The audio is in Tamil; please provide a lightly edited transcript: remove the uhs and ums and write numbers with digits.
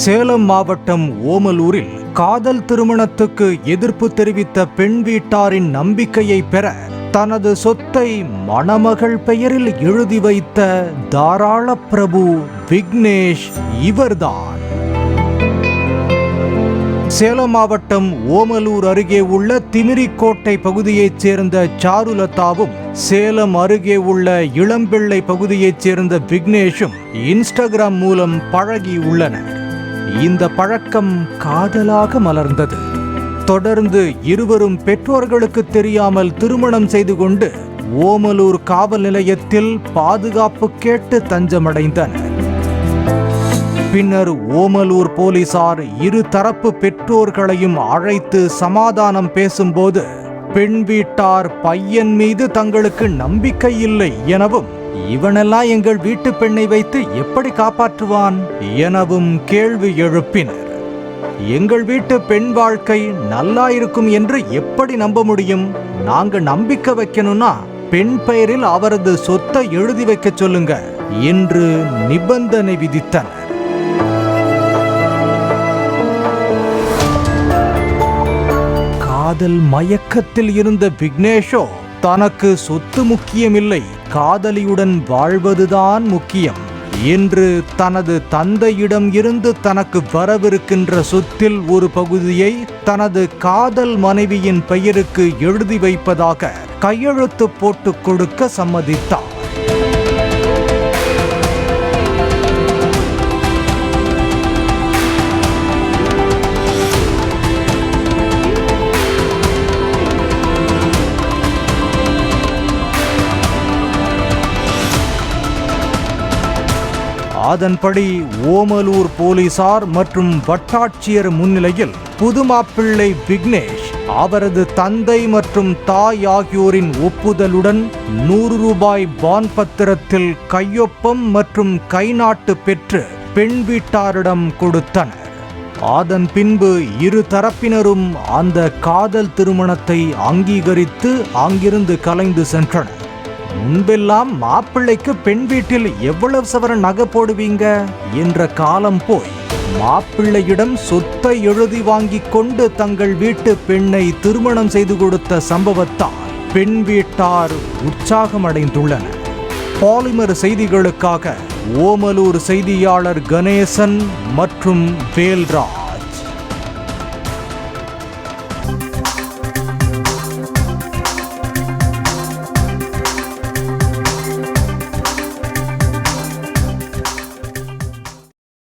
சேலம் மாவட்டம் ஓமலூரில் காதல் திருமணத்துக்கு எதிர்ப்பு தெரிவித்த பெண் வீட்டாரின் நம்பிக்கையை பெற தனது சொத்தை மணமகள் பெயரில் எழுதி வைத்த தாராள பிரபு விக்னேஷ் இவர்தான். சேலம் மாவட்டம் ஓமலூர் அருகே உள்ள திமிரிக்கோட்டை பகுதியைச் சேர்ந்த சாருலதாவும் சேலம் அருகே உள்ள இளம்பிள்ளை பகுதியைச் சேர்ந்த விக்னேஷும் இன்ஸ்டாகிராம் மூலம் பழகி உள்ளனர். இந்த பழக்கம் காதலாக மலர்ந்தது. தொடர்ந்து இருவரும் பெற்றோர்களுக்கு தெரியாமல் திருமணம் செய்து கொண்டு ஓமலூர் காவல் நிலையத்தில் பாதுகாப்பு கேட்டு தஞ்சமடைந்தனர். பின்னர் ஓமலூர் போலீசார் இரு தரப்பு பெற்றோர்களையும் அழைத்து சமாதானம் பேசும்போது பெண் வீட்டார் பையன் மீது தங்களுக்கு நம்பிக்கை இல்லை எனவும், இவனெல்லாம் எங்கள் வீட்டு பெண்ணை வைத்து எப்படி காப்பாற்றுவான் எனவும் கேள்வி எழுப்பினர். எங்கள் வீட்டு பெண் வாழ்க்கை நல்லா இருக்கும் என்று எப்படி நம்ப முடியும்? நாங்க நம்பிக்கை வைக்கணும்னா பெண் பெயரில் அவரது சொத்தை எழுதி வைக்க சொல்லுங்க என்று நிபந்தனை விதித்தனர். காதல் மயக்கத்தில் இருந்த விக்னேஷோ தனக்கு சொத்து முக்கியமில்லை, காதலியுடன் வாழ்வதுதான் முக்கியம் என்று தனது தந்தையிடம் இருந்து தனக்கு வரவிருக்கின்ற சொத்தில் ஒரு பகுதியை தனது காதல் மனைவியின் பெயருக்கு எழுதி வைப்பதாக கையெழுத்து போட்டு கொடுக்க சம்மதித்தார். அதன்படி ஓமலூர் போலீசார் மற்றும் வட்டாட்சியர் முன்னிலையில் புதுமாப்பிள்ளை விக்னேஷ் அவரது தந்தை மற்றும் தாய் ஆகியோரின் ஒப்புதலுடன் 100 ரூபாய் பாண்ட் பத்திரத்தில் கையொப்பம் மற்றும் கைநாட்டு பெற்று பெண் வீட்டாரிடம் கொடுத்தனர். அதன் பின்பு இரு தரப்பினரும் அந்த காதல் திருமணத்தை அங்கீகரித்து அங்கிருந்து கலைந்து சென்றனர். முன்பெல்லாம் மாப்பிள்ளைக்கு பெண் வீட்டில் எவ்வளவு சவரன் நகை போடுவீங்க என்ற காலம் போய் மாப்பிள்ளையிடம் சொத்தை எழுதி வாங்கி கொண்டு தங்கள் வீட்டு பெண்ணை திருமணம் செய்து கொடுத்த சம்பவத்தால் பெண் வீட்டார் உற்சாகமடைந்துள்ளனர். பாலிமர் செய்திகளுக்காக ஓமலூர் செய்தியாளர் கணேசன் மற்றும் வேல்ராஜ்.